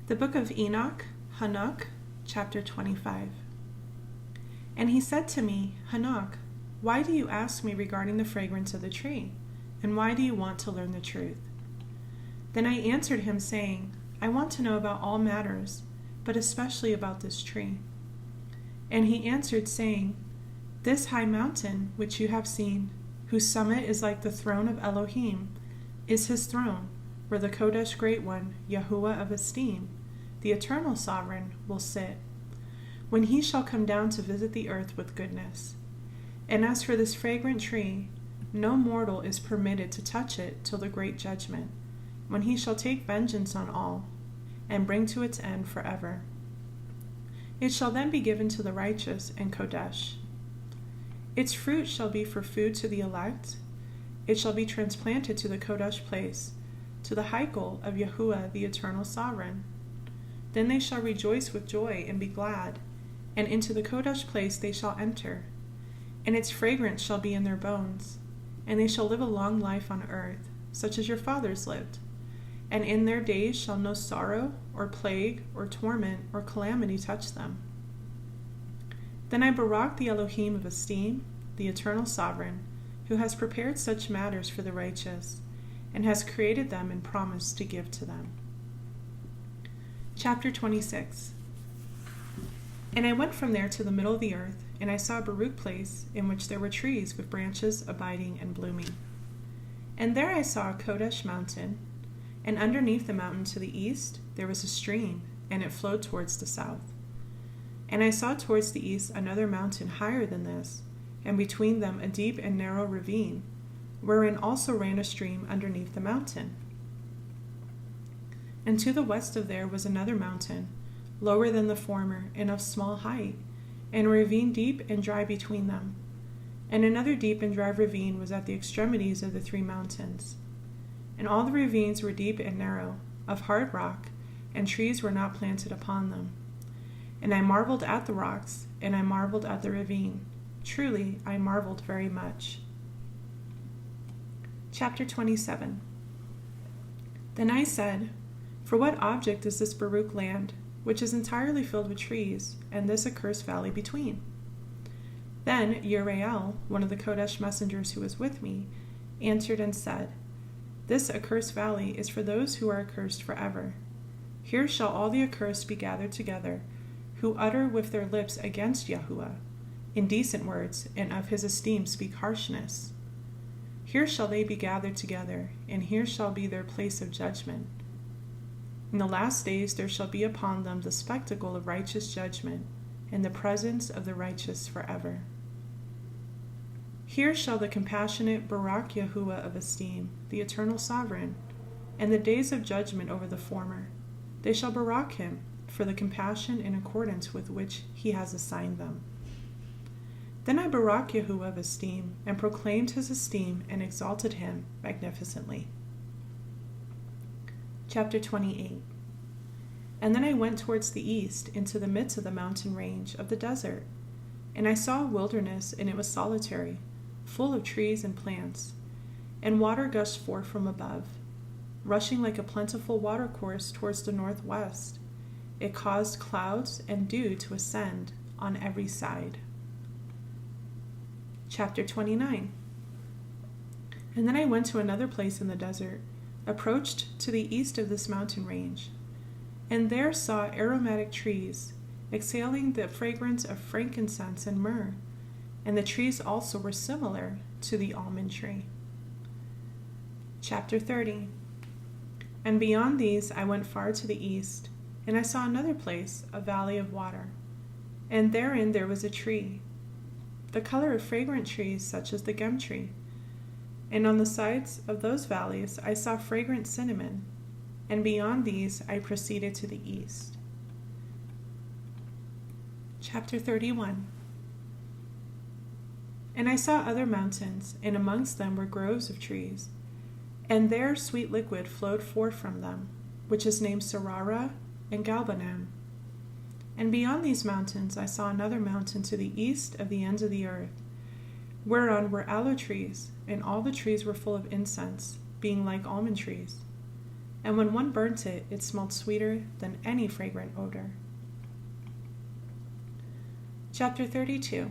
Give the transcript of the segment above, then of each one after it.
The book of Enoch, Hanok, chapter 25. And he said to me, Hanok, why do you ask me regarding the fragrance of the tree? And why do you want to learn the truth? Then I answered him, saying, I want to know about all matters, but especially about this tree. And he answered, saying, This high mountain which you have seen, whose summit is like the throne of Elohim, is his throne, where the Kodesh Great One, Yahuwah of esteem, the eternal sovereign, will sit, when he shall come down to visit the earth with goodness. And as for this fragrant tree, no mortal is permitted to touch it till the great judgment, when he shall take vengeance on all, and bring to its end forever. It shall then be given to the righteous and Kodesh. Its fruit shall be for food to the elect. It shall be transplanted to the Kodesh place, to the Heikel of Yahuwah the eternal sovereign. Then they shall rejoice with joy and be glad, and into the Kodesh place they shall enter, and its fragrance shall be in their bones, and they shall live a long life on earth, such as your fathers lived. And in their days shall no sorrow, or plague, or torment, or calamity touch them. Then I barak the Elohim of esteem, the eternal sovereign, who has prepared such matters for the righteous, and has created them and promised to give to them. Chapter 26. And I went from there to the middle of the earth, and I saw a Baruch place, in which there were trees with branches abiding and blooming. And there I saw a Kodesh mountain, and underneath the mountain to the east there was a stream, and it flowed towards the south. And I saw towards the east another mountain higher than this, and between them a deep and narrow ravine, wherein also ran a stream underneath the mountain. And to the west of there was another mountain, lower than the former, and of small height, and a ravine deep and dry between them. And another deep and dry ravine was at the extremities of the three mountains. And all the ravines were deep and narrow, of hard rock, and trees were not planted upon them. And I marveled at the rocks, and I marveled at the ravine. Truly, I marveled very much. Chapter 27. Then I said, For what object is this Baruch land, which is entirely filled with trees, and this accursed valley between? Then Uriel, one of the Kodesh messengers who was with me, answered and said, This accursed valley is for those who are accursed forever. Here shall all the accursed be gathered together, who utter with their lips against Yahuwah, indecent words, and of his esteem speak harshness. Here shall they be gathered together, and here shall be their place of judgment. In the last days there shall be upon them the spectacle of righteous judgment, and the presence of the righteous forever. Here shall the compassionate Barak Yahuwah of esteem, the eternal sovereign, and the days of judgment over the former. They shall barak him for the compassion in accordance with which he has assigned them. Then I barak Yahuwah of esteem, and proclaimed his esteem, and exalted him magnificently. Chapter 28. And then I went towards the east, into the midst of the mountain range of the desert. And I saw a wilderness, and it was solitary, full of trees and plants. And water gushed forth from above, rushing like a plentiful watercourse towards the northwest. It caused clouds and dew to ascend on every side. Chapter 29. And then I went to another place in the desert, approached to the east of this mountain range, and there saw aromatic trees, exhaling the fragrance of frankincense and myrrh, and the trees also were similar to the almond tree. Chapter 30. And beyond these I went far to the east, and I saw another place, a valley of water, and therein there was a tree, the color of fragrant trees such as the gum tree. And on the sides of those valleys I saw fragrant cinnamon, and beyond these I proceeded to the east. Chapter 31. And I saw other mountains, and amongst them were groves of trees, and there sweet liquid flowed forth from them, which is named Sarara and Galbanam. And beyond these mountains I saw another mountain to the east of the ends of the earth, whereon were aloe trees, and all the trees were full of incense, being like almond trees. and when one burnt it, it smelled sweeter than any fragrant odor. Chapter 32.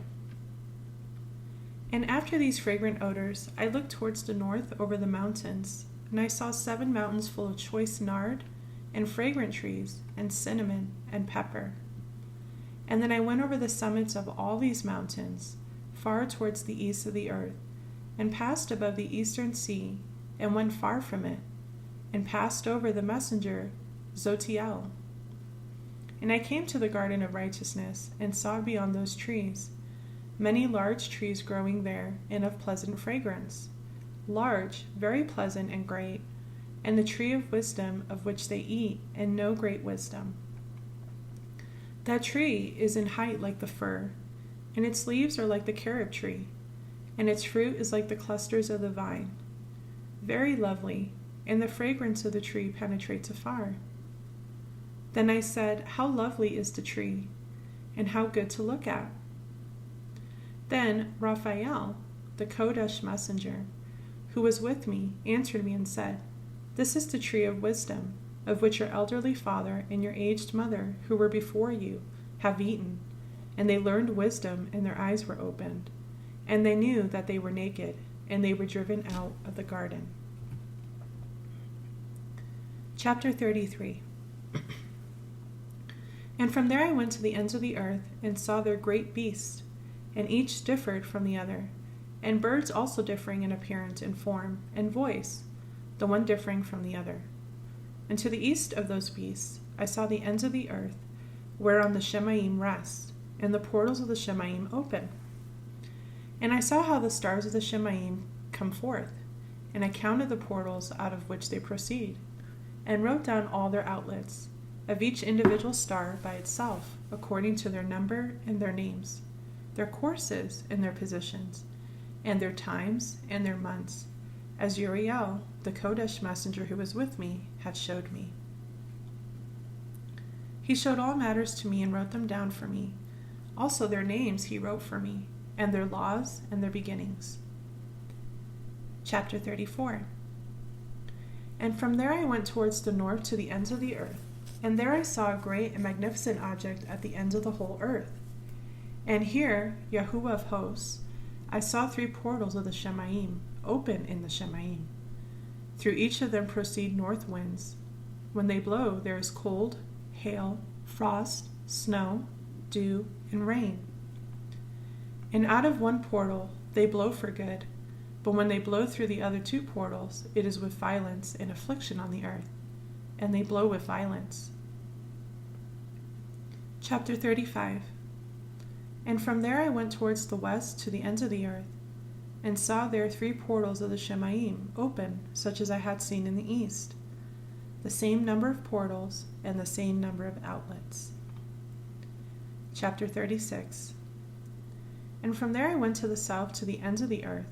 And after these fragrant odors, I looked towards the north over the mountains, and I saw 7 mountains full of choice nard, and fragrant trees, and cinnamon, and pepper. And then I went over the summits of all these mountains, far towards the east of the earth, and passed above the eastern sea, and went far from it, and passed over the messenger Zotiel. And I came to the garden of righteousness, and saw beyond those trees many large trees growing there, and of pleasant fragrance, large, very pleasant and great, and the tree of wisdom of which they eat, and know great wisdom. That tree is in height like the fir, and its leaves are like the carob tree, and its fruit is like the clusters of the vine. Very lovely, and the fragrance of the tree penetrates afar. Then I said, how lovely is the tree, and how good to look at. Then Raphael, the Kodesh messenger, who was with me, answered me and said, this is the tree of wisdom, of which your elderly father and your aged mother, who were before you, have eaten, and they learned wisdom, and their eyes were opened, and they knew that they were naked, and they were driven out of the garden. Chapter 33. And from there I went to the ends of the earth, and saw their great beasts, and each differed from the other, and birds also differing in appearance and form and voice, the one differing from the other. And to the east of those beasts I saw the ends of the earth, whereon the Shemaim rest, and the portals of the Shemaim open. And I saw how the stars of the Shemaim come forth, and I counted the portals out of which they proceed, and wrote down all their outlets, of each individual star by itself, according to their number and their names, their courses and their positions, and their times and their months, as Uriel, the Kodesh messenger who was with me, had showed me. He showed all matters to me and wrote them down for me. Also their names he wrote for me, and their laws and their beginnings. Chapter 34. And from there I went towards the north to the ends of the earth, and there I saw a great and magnificent object at the ends of the whole earth. And here, Yahuwah of hosts, I saw 3 portals of the Shemaim, open in the Shemaim. Through each of them proceed north winds. When they blow, there is cold, hail, frost, snow, dew, and rain. And out of one portal they blow for good, but when they blow through the other 2 portals, it is with violence and affliction on the earth, and they blow with violence. Chapter 35. And from there I went towards the west to the ends of the earth, and saw there 3 portals of the Shemaim open, such as I had seen in the east, the same number of portals and the same number of outlets. Chapter 36. And from there I went to the south to the ends of the earth,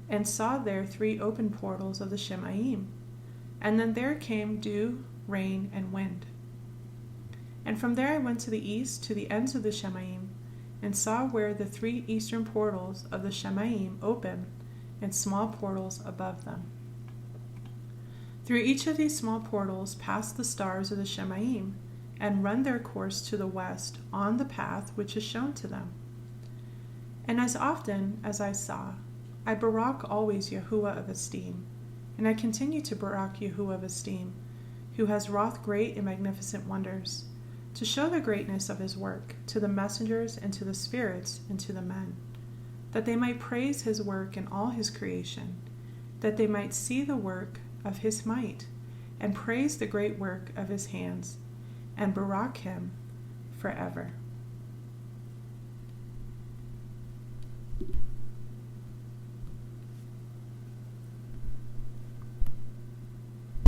and saw there 3 open portals of the Shemaim, and then there came dew, rain, and wind. And from there I went to the east to the ends of the Shemaim, and saw where the 3 eastern portals of the Shemaim open, and small portals above them. Through each of these small portals pass the stars of the Shemaim, and run their course to the west on the path which is shown to them. And as often as I saw, I barak always Yahuwah of esteem, and I continue to barak Yahuwah of esteem, who has wrought great and magnificent wonders, to show the greatness of his work to the messengers and to the spirits and to the men, that they might praise his work in all his creation, that they might see the work of his might, and praise the great work of his hands, and barak him forever.